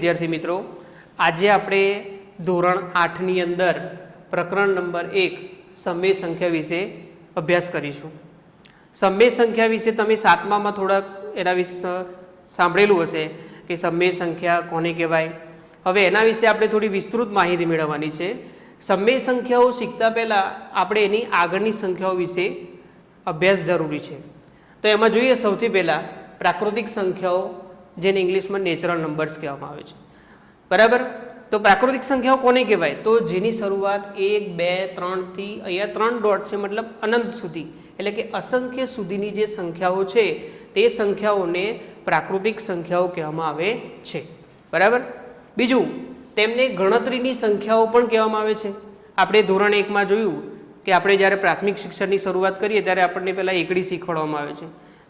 विद्यार्थी मित्रों, आज आपणे धोरण 8 ની અંદર प्रकरण नंबर 1 સમય સંખ્યા વિશે અભ્યાસ કરીશું। સમય સંખ્યા વિશે તમે 7મામાં થોડા એના વિશે સાંભળેલું હશે કે સમય સંખ્યા કોને કહેવાય। હવે એના વિશે આપણે થોડી વિસ્તૃત માહિતી મેળવવાની છે। સમય સંખ્યાઓ શીખતા પહેલા આપણે એની આગળની સંખ્યાઓ વિશે અભ્યાસ જરૂરી છે। તો એમાં જોઈએ સૌથી પહેલા પ્રાકૃતિક સંખ્યાઓ, જેને ઇંગ્લિશમાં નેચરલ નંબર્સ કહેવામાં આવે છે, બરાબર। તો પ્રાકૃતિક સંખ્યાઓ કોને કહેવાય? તો જેની શરૂઆત 1, 2, 3 થી અહીંયા 3 ડોટ છે, મતલબ અનંત સુધી, એટલે કે અસંખ્ય સુધીની જે સંખ્યાઓ છે તે સંખ્યાઓને પ્રાકૃતિક સંખ્યાઓ કહેવામાં આવે છે, બરાબર। બીજું, તેમને ગણતરીની સંખ્યાઓ પણ કહેવામાં આવે છે। આપણે ધોરણ 1માં જોયું કે આપણે જ્યારે પ્રાથમિક શિક્ષણની શરૂઆત કરીએ ત્યારે આપણને પહેલાં એકડી શીખવાડવામાં આવે છે।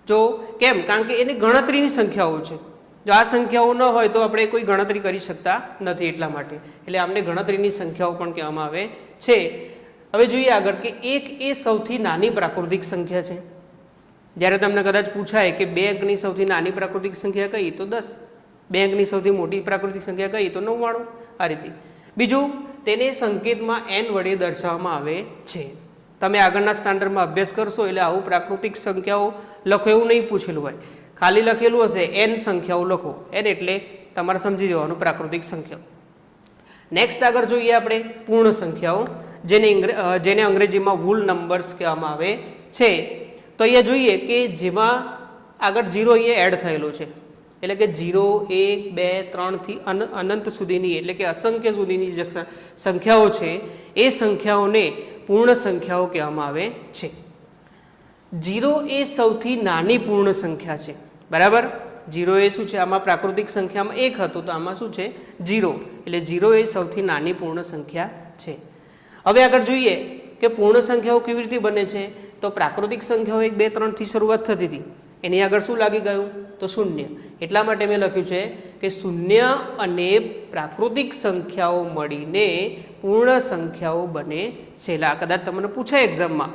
જો કેમ? કારણ કે એની ગણતરીની સંખ્યાઓ છે। જો આ સંખ્યાઓ ન હોય તો આપણે કોઈ ગણતરી કરી શકતા નથી, એટલા માટે એટલે આમને ગણતરીની સંખ્યાઓ પણ કહેવામાં આવે છે। હવે જોઈએ આગળ કે 1 એ સૌથી નાની પ્રાકૃતિક સંખ્યા છે। જ્યારે તમને કદાચ પૂછાય કે 2 અંકની સૌથી નાની પ્રાકૃતિક સંખ્યા કઈ, તો 10। 2 અંકની સૌથી મોટી પ્રાકૃતિક સંખ્યા કઈ, તો 99। આ રીતે। બીજું, તેને સંકેતમાં n વડે દર્શાવવામાં આવે છે। તમે આગળના સ્ટાન્ડર્ડમાં અભ્યાસ કરશો એટલે આવું પ્રાકૃતિક સંખ્યાઓ લખો એવું નહીં પૂછેલું હોય, ખાલી લખેલું હશે n સંખ્યાઓ લખો। n એટલે તમારે સમજી જવાનું પ્રાકૃતિક સંખ્યાઓ। નેક્સ્ટ આગળ જોઈએ આપણે પૂર્ણ સંખ્યાઓ, જેને અંગ્રેજીમાં હોલ નંબર્સ કહેવામાં આવે છે। તો અહીંયા જોઈએ કે જેમાં આગળ 0 અહીંયા એડ થયેલો છે, એટલે કે 0, 1, 2, 3 થી અનંત સુધીની, એટલે કે અસંખ્ય સુધીની જે સંખ્યાઓ છે એ સંખ્યાઓને પૂર્ણ સંખ્યાઓ કહેવામાં આવે છે। 0 એ સૌથી નાની પૂર્ણ સંખ્યા છે, બરાબર। 0 એ શું છે? આમાં પ્રાકૃતિક સંખ્યામાં 1 હતું, તો આમાં શું છે? 0, એટલે 0 એ સૌથી નાની પૂર્ણ સંખ્યા છે। હવે આગળ જોઈએ કે પૂર્ણ સંખ્યાઓ કેવી રીતે બને છે। તો પ્રાકૃતિક સંખ્યાઓ 1, 2, 3 થી શરૂઆત થતી હતી, એની આગળ શું લાગી ગયું? તો 0। એટલા માટે મેં લખ્યું છે કે 0 અને પ્રાકૃતિક સંખ્યાઓ મળીને પૂર્ણ સંખ્યાઓ બને છે। કદાચ તમને પૂછાય એક્ઝામમાં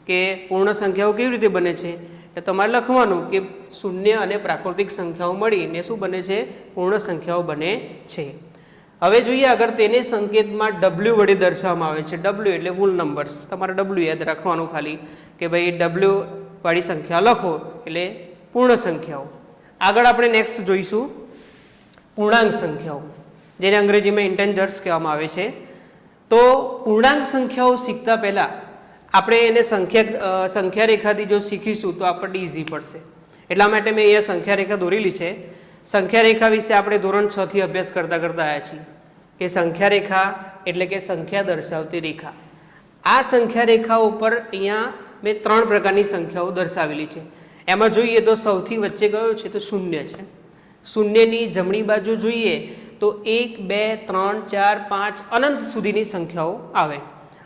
કે પૂર્ણ સંખ્યાઓ કેવી રીતે બને છે, એટલે તમારે લખવાનું કે 0 અને પ્રાકૃતિક સંખ્યાઓ મળીને શું બને છે? પૂર્ણ સંખ્યાઓ બને છે। હવે જોઈએ આગળ, તેને સંકેતમાં w વડે દર્શાવવામાં આવે છે। w એટલે હોલ નંબર્સ, તમારે w યાદ રાખવાનું ખાલી કે ભાઈ w વાળી સંખ્યા લખો એટલે પૂર્ણ સંખ્યાઓ। આગળ આપણે નેક્સ્ટ જોઈશું પૂર્ણાંક સંખ્યાઓ, જેને અંગ્રેજીમાં ઇન્ટેજર્સ કહેવામાં આવે છે। તો પૂર્ણાંક સંખ્યાઓ શીખતા પહેલા આપણે એને સંખ્યા રેખાથી જો શીખીશું તો આપણને ઇઝી પડશે, એટલા માટે મેં અહીંયા સંખ્યા રેખા દોરેલી છે। સંખ્યા રેખા વિશે આપણે ધોરણ 6 થી અભ્યાસ કરતા આવ્યા છીએ કે સંખ્યા રેખા એટલે કે સંખ્યા દર્શાવતી રેખા। આ સંખ્યા રેખા ઉપર અહીંયા મેં 3 પ્રકારની સંખ્યાઓ દર્શાવેલી છે। એમાં જોઈએ તો સૌથી વચ્ચે કયો છે? તો 0 છે। 0ની જમણી બાજુ જોઈએ તો 1, 2, 3, 4, 5 અનંત સુધીની સંખ્યાઓ આવે,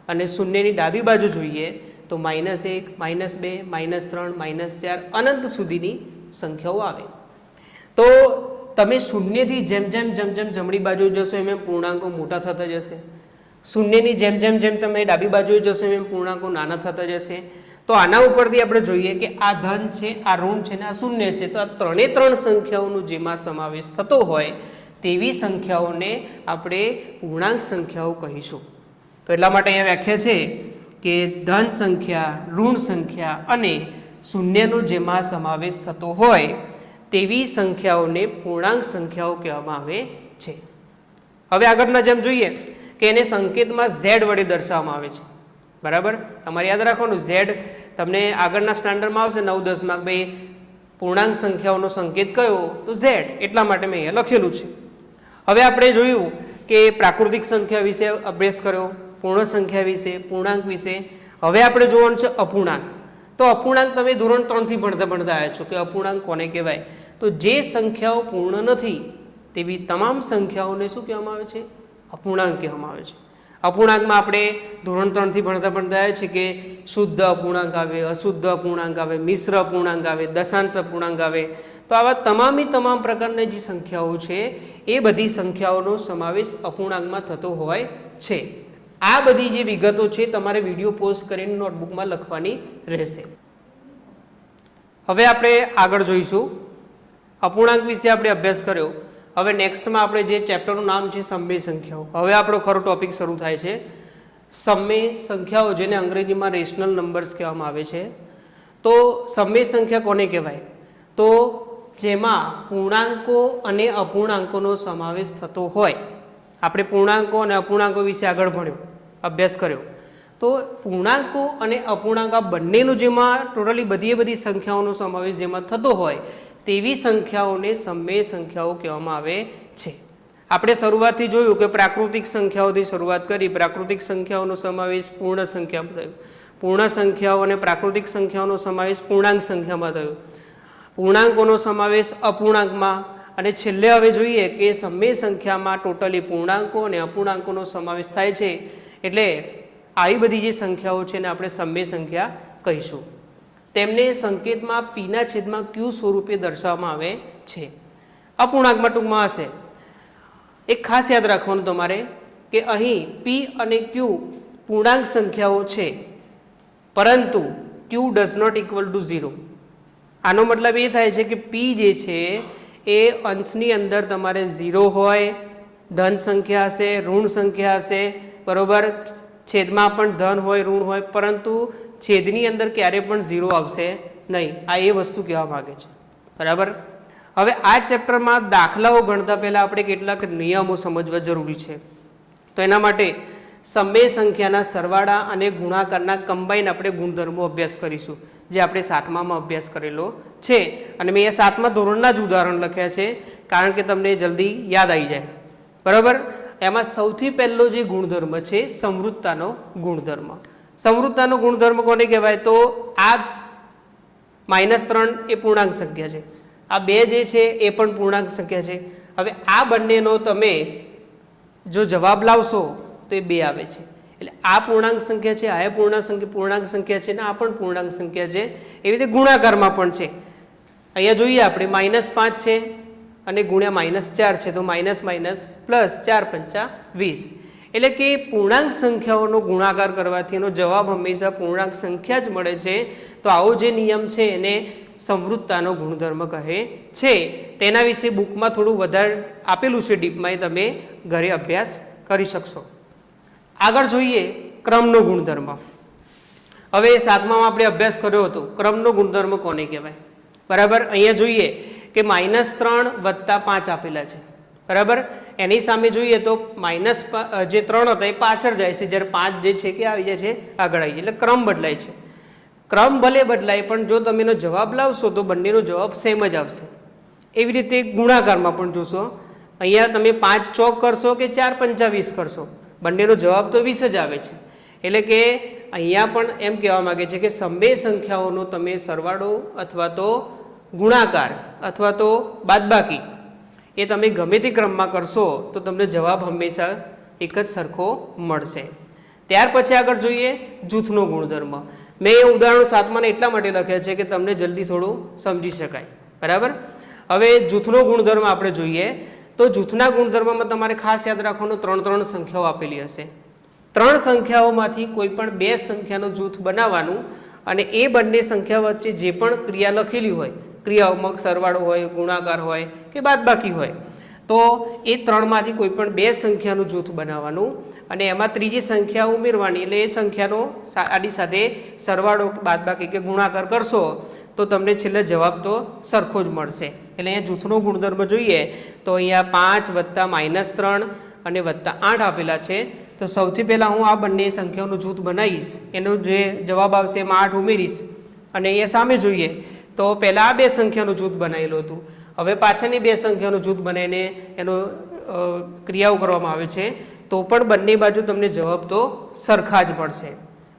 અને 0ની ડાબી બાજુ જોઈએ તો -1, -2, -3, -4 અનંત સુધીની સંખ્યાઓ આવે। તો તમે 0 થી જેમ જેમ જમણી બાજુ જશો એમ પૂર્ણાંકો મોટા થતા જશે, 0ની જેમ તમે ડાબી બાજુ જશો એમ પૂર્ણાંકો નાના થતા જશે। તો આના ઉપરથી આપણે જોઈએ કે આ ધન છે, આ ઋણ છે ને આ 0 છે, તો આ 3 સંખ્યાઓનો જેમાં સમાવેશ થતો હોય તેવી સંખ્યાઓને આપણે પૂર્ણાંક સંખ્યાઓ કહીશું। તો એટલા માટે અહીંયા વ્યાખ્યા છે કે ધન સંખ્યા, ઋણ સંખ્યા અને 0નો જેમાં સમાવેશ થતો હોય તેવી સંખ્યાઓને પૂર્ણાંક સંખ્યાઓ કહેવામાં આવે છે। હવે આગળના જેમ જોઈએ કે એને સંકેતમાં z વડે દર્શાવવામાં આવે છે, બરાબર। તમારે યાદ રાખવાનું, z તમને આગળના સ્ટાન્ડર્ડમાં આવશે 9, 10માં, ભાઈ પૂર્ણાંક સંખ્યાઓનો સંકેત કયો? તો z, એટલા માટે મેં અહીંયા લખેલું છે। હવે આપણે જોયું કે પ્રાકૃતિક સંખ્યા વિશે અભ્યાસ કર્યો, પૂર્ણ સંખ્યા વિશે, પૂર્ણાંક વિશે। હવે આપણે જોવાનું છે અપૂર્ણાંક। તો અપૂર્ણાંક તમે ધોરણ 3 થી ભણતા આવ્યા છો કે અપૂર્ણાંક કોને કહેવાય? તો જે સંખ્યાઓ પૂર્ણ નથી તેવી તમામ સંખ્યાઓને શું કહેવામાં આવે છે? અપૂર્ણાંક કહેવામાં આવે છે। અપૂર્ણાંકમાં આપણે ધોરણ 3 થી ભણતા આવ્યા છે કે શુદ્ધ અપૂર્ણાંક આવે, અશુદ્ધ અપૂર્ણાંક આવે, મિશ્ર અપૂર્ણાંક આવે, દશાંશ અપૂર્ણાંક આવે। તો આવા તમામ પ્રકારની જે સંખ્યાઓ છે એ બધી સંખ્યાઓનો સમાવેશ અપૂર્ણાંકમાં થતો હોય છે। આ બધી જે વિગતો છે તમારે વિડીયો પોઝ કરીને નોટબુકમાં લખવાની રહેશે। હવે આપણે આગળ જોઈશું અપૂર્ણાંક વિશે આપણે અભ્યાસ કર્યો। હવે નેક્સ્ટમાં આપણે જે ચેપ્ટરનું નામ છે સમય સંખ્યાઓ. હવે આપણો ખરો ટોપિક શરૂ થાય છે. સમય સંખ્યાઓ જેને અંગ્રેજીમાં રેશનલ નંબર્સ કહેવામાં આવે છે. તો સમય સંખ્યા કોને કહેવાય? તો જેમાં પૂર્ણાંકો અને અપૂર્ણાંકોનો સમાવેશ થતો હોય. આપણે પૂર્ણાંકો અને અપૂર્ણાંકો વિશે આગળ ભણ્યો, અભ્યાસ કર્યો. તો પૂર્ણાંકો અને અપૂર્ણાંક આ બંનેનું જેમાં ટોટલી બધી સંખ્યાઓનો સમાવેશ જેમાં થતો હોય તેવી સંખ્યાઓને સમય સંખ્યાઓ કહેવામાં આવે છે. આપણે શરૂઆતથી જોયું કે પ્રાકૃતિક સંખ્યાઓથી શરૂઆત કરી. પ્રાકૃતિક સંખ્યાઓનો સમાવેશ પૂર્ણ સંખ્યા થયો. પૂર્ણ સંખ્યાઓ અને પ્રાકૃતિક સંખ્યાઓનો સમાવેશ પૂર્ણાંક સંખ્યામાં થયો. પૂર્ણાંકોનો સમાવેશ અપૂર્ણાંકમાં, અને છેલ્લે હવે જોઈએ કે સમય સંખ્યામાં ટોટલી પૂર્ણાંકો અને અપૂર્ણાંકોનો સમાવેશ થાય છે. એટલે આવી બધી જે સંખ્યાઓ છે ને આપણે સમય સંખ્યા કહીશું. તેમને સંકેતમાં પીના છેદમાં ક્યુ સ્વરૂપે દર્શાવવામાં આવે છે. અપૂર્ણાંકમાં ટૂંકમાં હશે. એક ખાસ યાદ રાખવાનું તમારે કે અહીં પી અને ક્યુ પૂર્ણાંક સંખ્યાઓ છે, પરંતુ ક્યુ ડઝ નોટ ઇક્વલ ટુ 0. આનો મતલબ એ થાય છે કે પી જે છે એ અંશની અંદર તમારે 0 હોય, ધન સંખ્યા હશે, ઋણ સંખ્યા હશે, બરોબર. છેદમાં પણ ધન હોય, ઋણ હોય, પરંતુ છેદની અંદર ક્યારે પણ 0 આવશે નહીં. આ એ વસ્તુ કહેવા માંગે છે, બરાબર. હવે આ ચેપ્ટરમાં દાખલાઓ ગણતા પહેલા આપણે કેટલાક નિયમો સમજવા જરૂરી છે. તો એના માટે સમય સંખ્યાના સરવાળા અને ગુણાકારના કમ્બાઈન આપણે ગુણધર્મો અભ્યાસ કરીશું, જે આપણે 7મામાં અભ્યાસ કરેલો છે. અને મેં એ 7મા ધોરણના જ ઉદાહરણ લખ્યા છે, કારણ કે તમને જલ્દી યાદ આવી જાય, બરાબર. એમાં સૌથી પહેલો જે ગુણધર્મ છે સમૃદ્ધતાનો ગુણધર્મ. સમૃદ્ધતાનો ગુણધર્મ કોને કહેવાય? તો આ -3 એ પૂર્ણાંક સંખ્યા છે, આ 2 જે છે એ પણ પૂર્ણાંક સંખ્યા છે. હવે આ બંનેનો તમે જો જવાબ લાવશો તો એ 2 આવે છે. એટલે આ પૂર્ણાંક સંખ્યા છે, આ પૂર્ણાંક સંખ્યા છે, ને આ પણ પૂર્ણાંક સંખ્યા છે. એવી રીતે ગુણાકારમાં પણ છે. અહીંયા જોઈએ આપણે -5 છે અને ગુણ્યા -4 છે, તો માઇનસ પ્લસ 4 પંચા 20. એટલે કે પૂર્ણાંક સંખ્યાઓનો ગુણાકાર કરવાથી એનો જવાબ હંમેશા પૂર્ણાંક સંખ્યા જ મળે છે. તો આવો જે નિયમ છે એને સમૃદ્ધતાનો ગુણધર્મ કહે છે. તેના વિશે બુકમાં થોડું વધારે આપેલું છે ડીપમાં, એ તમે ઘરે અભ્યાસ કરી શકશો. આગળ જોઈએ ક્રમનો ગુણધર્મ. હવે 7મામાં આપણે અભ્યાસ કર્યો હતો ક્રમનો ગુણધર્મ કોને કહેવાય, બરાબર. અહીંયા જોઈએ કે -3 વત્તા 5 આપેલા છે, બરાબર. એની સામે જોઈએ તો જે 3 હતા એ પાછળ જાય છે, જ્યારે 5 જે છે કે આવી જાય છે આગળ આવી જાય. એટલે ક્રમ બદલાય છે. ક્રમ ભલે બદલાય, પણ જો તમે એનો જવાબ લાવશો તો બંનેનો જવાબ સેમ જ આવશે. એવી રીતે ગુણાકારમાં પણ જોશો, અહીંયા તમે 5 ચોક કરશો કે 4 પંચા 20 કરશો, બંનેનો જવાબ તો 20 જ આવે છે. એટલે કે અહીંયા પણ એમ કહેવા માંગે છે કે સમય સંખ્યાઓનો તમે સરવાળો અથવા તો ગુણાકાર અથવા તો બાદબાકી એ તમે ગમે તે ક્રમમાં કરશો તો તમને જવાબ હંમેશા એક જ સરખો મળશે. ત્યાર પછી આગળ જોઈએ જૂથનો ગુણધર્મ. મેં એ ઉદાહરણ 7માને એટલા માટે લખ્યા છે કે તમને જલ્દી થોડું સમજી શકાય, બરાબર. હવે જૂથનો ગુણધર્મ આપણે જોઈએ તો જૂથના ગુણધર્મમાં તમારે ખાસ યાદ રાખવાનું 3 સંખ્યાઓ આપેલી હશે. 3 સંખ્યાઓમાંથી કોઈ પણ 2 સંખ્યાનું જૂથ બનાવવાનું, અને એ બંને સંખ્યા વચ્ચે જે પણ ક્રિયા લખેલી હોય, ક્રિયાઓમાં સરવાળો હોય, ગુણાકાર હોય કે બાદબાકી હોય, તો એ 3માંથી કોઈ પણ 2 સંખ્યાનું જૂથ બનાવવાનું, અને એમાં ત્રીજી સંખ્યા ઉમેરવાની. એટલે એ સંખ્યાનો આની સાથે સરવાળો, બાદબાકી કે ગુણાકાર કરશો તો તમને છેલ્લે જવાબ તો સરખો જ મળશે. એટલે અહીંયા જૂથનો ગુણધર્મ જોઈએ તો અહીંયા 5 વત્તા -3 અને +8 આપેલા છે. તો સૌથી પહેલાં હું આ બંને સંખ્યાઓનું જૂથ બનાવીશ, એનો જે જવાબ આવશે એમાં 8 ઉમેરીશ. અને અહીંયા સામે જોઈએ તો પહેલાં આ 2 સંખ્યાનું જૂથ બનાવેલું હતું, હવે પાછળની 2 સંખ્યાનું જૂથ બનાવીને એનો ક્રિયાઓ કરવામાં આવે છે, તો પણ બંને બાજુ તમને જવાબ તો સરખા જ મળશે,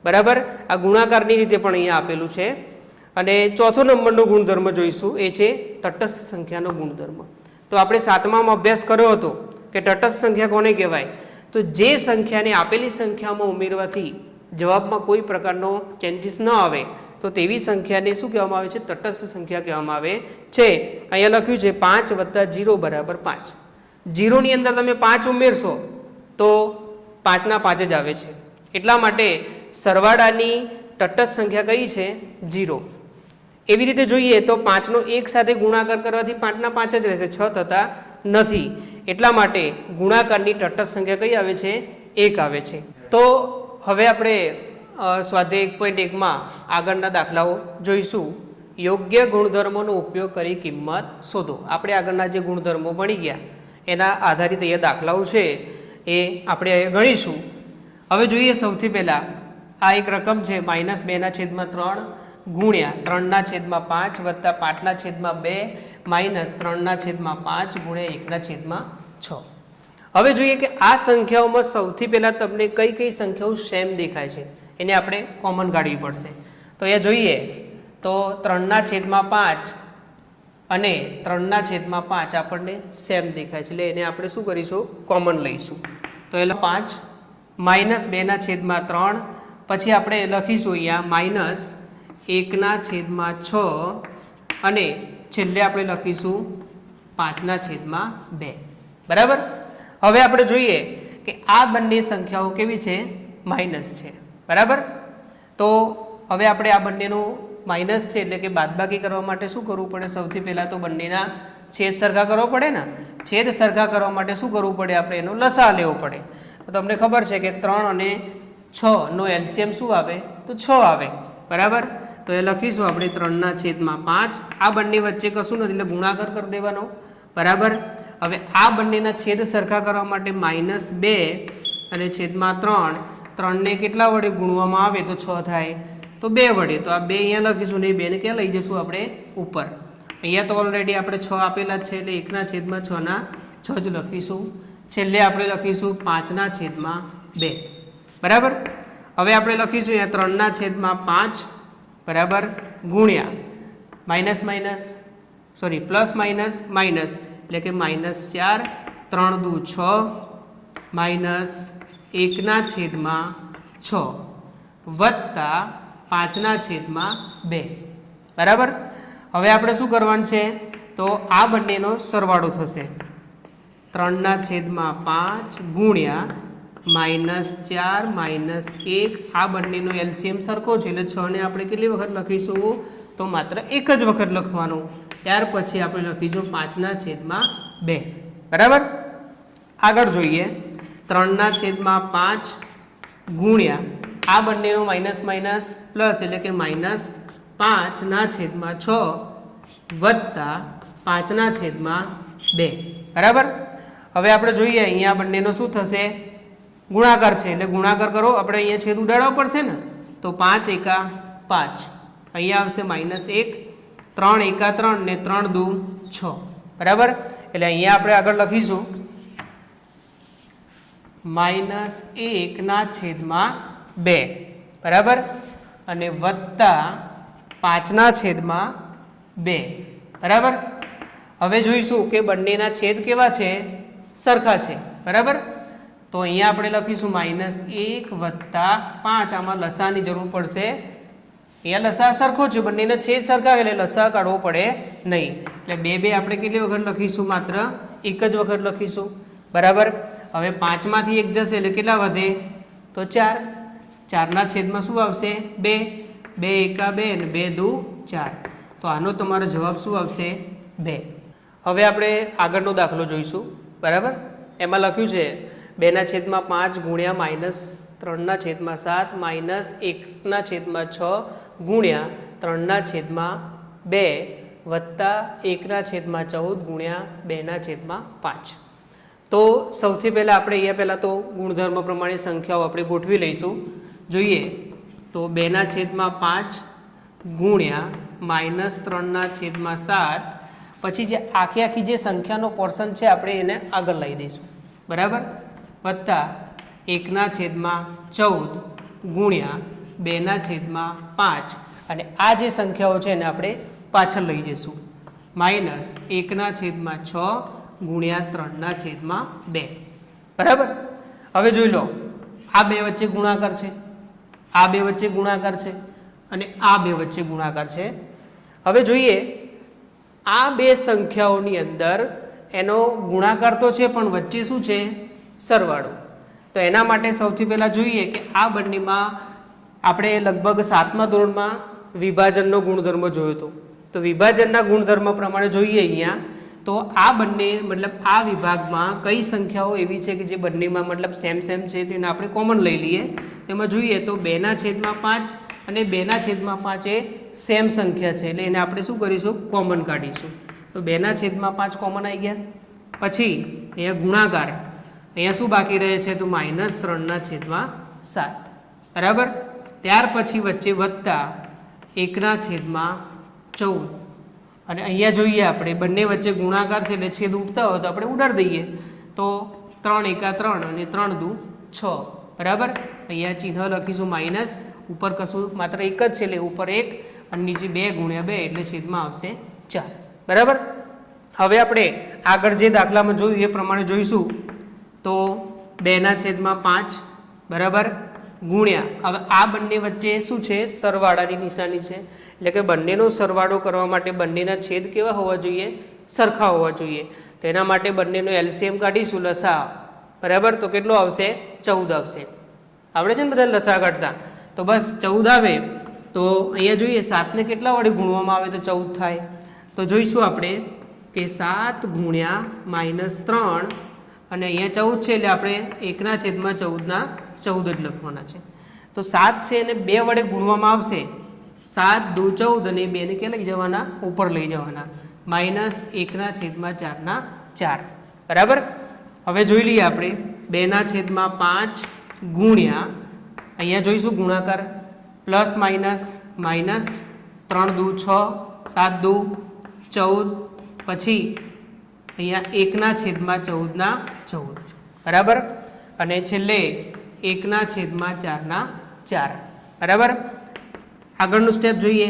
બરાબર. આ ગુણાકારની રીતે પણ અહીંયા આપેલું છે. અને ચોથો નંબરનો ગુણધર્મ જોઈશું, એ છે તટસ્થ સંખ્યાનો ગુણધર્મ. તો આપણે 7મામાં અભ્યાસ કર્યો હતો કે તટસ્થ સંખ્યા કોને કહેવાય? તો જે સંખ્યાને આપેલી સંખ્યામાં ઉમેરવાથી જવાબમાં કોઈ પ્રકારનો ચેન્જીસ ન આવે તો તેવી સંખ્યાને શું કહેવામાં આવે છે? તટસ્થ સંખ્યા કહેવામાં આવે છે. અહીંયા લખ્યું છે 5 વત્તા 0 બરાબર 5. 0 ની અંદર તમે 5 ઉમેરશો તો 5 ના 5 જ આવે છે. એટલા માટે સરવાળાની તટસ્થ સંખ્યા કઈ છે? 0. એવી રીતે જોઈએ તો 5નો 1 સાથે ગુણાકાર કરવાથી 5 ના 5 જ રહેશે, 6 થતા નથી, એટલા માટે ગુણાકારની તટસ્થ સંખ્યા કઈ આવે છે? 1 આવે છે. તો હવે આપણે સ્વાધ્યાય 1.1માં આગળના દાખલાઓ જોઈશું. યોગ્ય ગુણધર્મોનો ઉપયોગ કરી કિંમત શોધો. આપણે આગળના જે ગુણધર્મો ભણી ગયા એના આધારિત અહીંયા દાખલાઓ છે એ આપણે અહીંયા ગણીશું. હવે જોઈએ સૌથી પહેલાં આ એક રકમ છે -2/3 ગુણ્યા 3/5 વત્તા 5/2 માઇનસ 3/5 ગુણ્યા 1/6. હવે જોઈએ કે આ સંખ્યાઓમાં સૌથી પહેલાં તમને કઈ કઈ સંખ્યાઓ સેમ દેખાય છે એને આપણે કોમન કાઢવી પડશે. તો અહીંયા જોઈએ તો 3/5 અને 3/5 આપણને સેમ દેખાય છે, એટલે એને આપણે શું કરીશું? કોમન લઈશું. તો એટલે 5 -2/3, પછી આપણે લખીશું અહીંયા -1/6 અને છેલ્લે આપણે લખીશું 5/2. બરાબર. હવે આપણે જોઈએ કે આ બંને સંખ્યાઓ કેવી છે? માઇનસ છે. બરાબર. તો હવે આપણે આ બંનેનું માઇનસ છે એટલે કે બાદબાકી કરવા માટે શું કરવું પડે? સૌથી પહેલાં તો બંનેના છેદ સરખા કરવો પડે ને. છેદ સરખા કરવા માટે શું કરવું પડે? આપણે એનો લસા લેવો પડે. તો તમને ખબર છે કે 3 અને 6 નો એલસીએમ શું આવે? તો 6 આવે. બરાબર. તો એ લખીશું આપણે 3/5. આ બંને વચ્ચે કશું નથી એટલે ગુણાકાર કરી દેવાનો. બરાબર. હવે આ બંનેના છેદ સરખા કરવા માટે -2 અને /3, 3ને કેટલા વડે ગુણવામાં આવે તો 6 થાય? તો 2 વડે. તો આ 2 અહીંયા લખીશું ને 2ને ક્યાં લઈ જશું આપણે? ઉપર. અહીંયા તો ઓલરેડી આપણે 6 આપેલા જ છે એટલે 1/6 જ લખીશું. છેલ્લે આપણે લખીશું 5/2. બરાબર. હવે આપણે લખીશું અહીંયા 3/5 બરાબર ગુણ્યા પ્લસ માઇનસ એટલે કે -4, 3 દુ 6 -1/6 વત્તા 5/2. બરાબર. હવે આપણે શું કરવાનું છે? તો આ બંનેનો સરવાળો થશે. 3/5 ગુણ્યા -4 -1, આ બંનેનો એલસીએમ સરખો છે એટલે 6 ને આપણે કેટલી વખત લખીશું? તો માત્ર એક જ વખત લખવાનું. ત્યાર પછી આપણે લખીશું 5/2. બરાબર. આગળ જોઈએ 3/5 ગુણ્યા આ બંનેનો માઇનસ પ્લસ એટલે કે -5/6 વત્તા 5/2. બરાબર. હવે આપણે જોઈએ અહીંયા બંનેનો શું થશે? ગુણાકાર છે એટલે ગુણાકાર કરો. આપણે અહીંયા છેદ ઉડાડવા પડશે ને. તો 5 એકા 5, અહીંયા આવશે -1, 3 એકા 3 ને 3 દુ 6. બરાબર. એટલે અહીંયા આપણે આગળ લખીશું -1/2. બરાબર. અને વત્તા 5/2. બરાબર. હવે જોઈશું કે બંનેના છેદ કેવા છે? સરખા છે. બરાબર. તો અહીંયા આપણે લખીશું -1 વત્તા 5. આમાં લસાની જરૂર પડશે. અહીંયા લસા સરખો છે, બંનેના છેદ સરખા એટલે લસા કાઢવો પડે નહીં. એટલે 2 આપણે કેટલી વખત લખીશું? માત્ર એક જ વખત લખીશું. બરાબર. હવે 5 માંથી 1 જશે એટલે કેટલા વધે? તો 4. 4ના છેદમાં શું આવશે? 2. 2 એકા 2 અને 2 દુ 4. તો આનો તમારો જવાબ શું આવશે? 2. હવે આપણે આગળનો દાખલો જોઈશું. બરાબર. એમાં લખ્યું છે 2/5 ગુણ્યા -3/7 -1/6 ગુણ્યા 3/2 વત્તા 1/14 ગુણ્યા 2/5. તો સૌથી પહેલાં આપણે અહીંયા પહેલાં તો ગુણધર્મ પ્રમાણે સંખ્યાઓ આપણે ગોઠવી લઈશું. જોઈએ તો 2/5 ગુણ્યા -3/7, પછી જે આખી જે સંખ્યાનો પોર્શન છે આપણે એને આગળ લઈ દઈશું. બરાબર. વત્તા 1/14 ગુણ્યા 2/5 અને આ જે સંખ્યાઓ છે એને આપણે પાછળ લઈ જઈશું. -1/6 ગુણ્યા 3/2. બરાબર. હવે જોઈ લો આ બે વચ્ચે ગુણાકાર છે, આ બે વચ્ચે ગુણાકાર છે અને આ બે વચ્ચે ગુણાકાર છે. હવે જોઈએ આ બે સંખ્યાઓની અંદર એનો ગુણાકાર તો છે પણ વચ્ચે શું છે? સરવાળો. તો એના માટે સૌથી પહેલાં જોઈએ કે આ બંનેમાં આપણે લગભગ 7મા ધોરણમાં વિભાજનનો ગુણધર્મ જોયો હતો. તો વિભાજનના ગુણધર્મ પ્રમાણે જોઈએ અહીંયા તો આ બંને મતલબ આ વિભાગમાં કઈ સંખ્યાઓ એવી છે કે જે બંનેમાં મતલબ સેમ છે તેને આપણે કોમન લઈ લઈએ. તેમાં જોઈએ તો 2/5 અને 2/5 એ સેમ સંખ્યા છે એટલે એને આપણે શું કરીશું કોમન કાઢીશું. તો 2/5 કોમન આવી ગયા. પછી અહીંયા ગુણાકાર, અહીંયા શું બાકી રહે છે તો -3/7 બરાબર. ત્યાર પછી વચ્ચે વત્તા 1/14 અને અહીંયા જોઈએ આપણે બંને વચ્ચે ગુણાકાર છે એટલે છેદ ઉડતા હોય તો આપણે ઉડાડી દઈએ. તો 3 × 3 અને 3 × 6 બરાબર. અહીંયા ચિહ્ન લખીશું માઇનસ, ઉપર કશું માત્ર એક જ છે એટલે ઉપર 1 અને નીચે 2 × 2 એટલે છેદમાં આવશે 4 બરાબર. હવે આપણે આગળ જે દાખલામાં જોયું એ પ્રમાણે જોઈશું. તો 2/5 બરાબર ગુણ્યા, હવે આ બંને વચ્ચે શું છે સરવાળાની નિશાની છે એટલે કે બંનેનો સરવાળો કરવા માટે બંનેના છેદ કેવા હોવા જોઈએ સરખા હોવા જોઈએ. તેના માટે બંનેનો એલસીએમ કાઢીશું લસા બરાબર. તો કેટલો આવશે 14 આવશે. આપણે છે ને બધા લસા કાઢતા તો બસ 14 આવે. તો અહીંયા જોઈએ 7ને કેટલા વડે ગુણવામાં આવે તો 14 થાય. તો જોઈશું આપણે કે 7 ગુણ્યા -3 અને અહીંયા 14 છે એટલે આપણે 1/14 જ લખવાના છે. તો 7 છે એને 2 વડે ગુણવામાં આવશે. 7 × 2 = 14 અને 2 ને ક્યાં લઈ જવાના ઉપર લઈ જવાના. -1/4 બરાબર. હવે જોઈ લઈએ આપણે 2/5 ગુણ્યા, અહીંયા જોઈશું ગુણાકાર પ્લસ માઇનસ માઇનસ 3 × 2 = 6 7 × 2 = 14 પછી અહીંયા 1/14 બરાબર અને છેલ્લે 1/4 બરાબર. આગળનું સ્ટેપ જોઈએ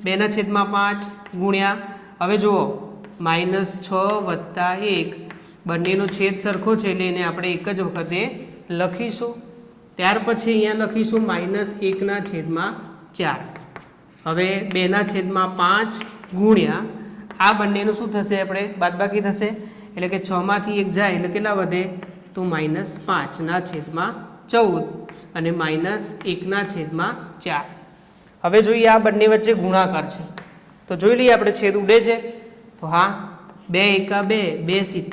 2/5 ગુણ્યા, હવે જુઓ -6 + 1 બંનેનો છેદ સરખો છે એટલે એને આપણે એક જ વખતે લખીશું. ત્યાર પછી અહીંયા લખીશું -1/4. હવે 2/5 ગુણ્યા આ બંનેનું શું થશે આપણે બાદબાકી થશે એટલે કે 6 માંથી 1 જાય એટલે કેટલા વધે તો -5/14 અને -1/4. હવે જોઈએ આ બંને વચ્ચે ગુણાકાર છે તો જોઈ લઈએ આપણે છેદ ઉડે છે તો હા 2 × 2 2 ×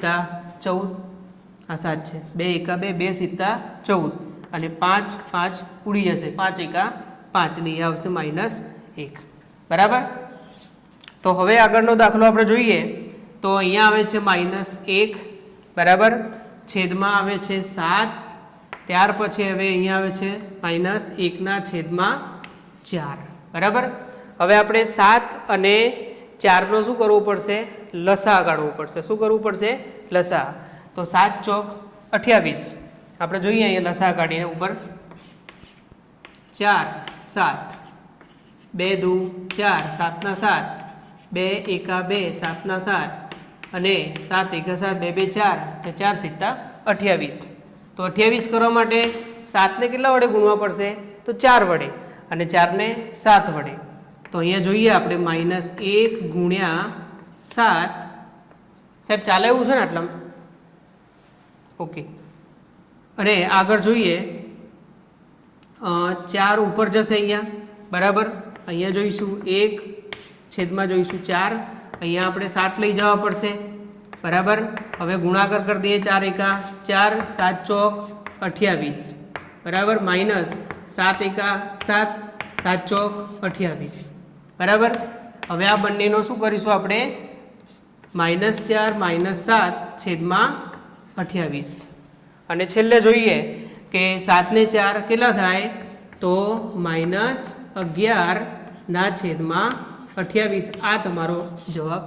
14 આ 7 છે 2 × 2 2 × 14 અને 5 5 ઉડી જશે 5 × 5 એટલે આવશે -1 બરાબર. તો હવે આગળનો દાખલો આપણે જોઈએ તો અહીંયા આવે છે -1 બરાબર, છેદમાં આવે છે 7. ત્યાર પછી હવે અહીંયા આવે છે -1/4 બરાબર. હવે આપણે 7 અને 4 નો શું કરવું પડશે લસા કાઢવો પડશે. શું કરવું પડશે લસા. તો 7 × 28 આપણે જોઈએ અહીંયા લસા કાઢીને ઉપર 4 7 2 × 2 4 7 × 7 2 × 2 7 × 7 અને 7 × 7 2 2 4 અને 4 × 28. તો 28 કરવા માટે 7 ને કેટલા વડે ગુણવા પડશે તો 4 વડે અને 4 ને 7 વડે. તો અહીંયા જોઈએ આપણે -1 × 7 સાહેબ ચાલે એવું છે ને આટલામાં ઓકે. અને આગળ જોઈએ 4 ઉપર જશે અહીંયા બરાબર. અહીંયા જોઈશું 1 છેદમાં જોઈશું 4 અહીંયા આપણે 7 લઈ જવા પડશે બરાબર. હવે ગુણાકાર કરી દઈએ 4 × 4 7 × 28 બરાબર -7 × 7 7 × 28 બરાબર. હવે આ બંનેનો શું કરીશું આપણે -4 -7/28 અને છેલ્લે જોઈએ કે 7 ને 4 કેટલા થાય તો -11/28. આ તમારો જવાબ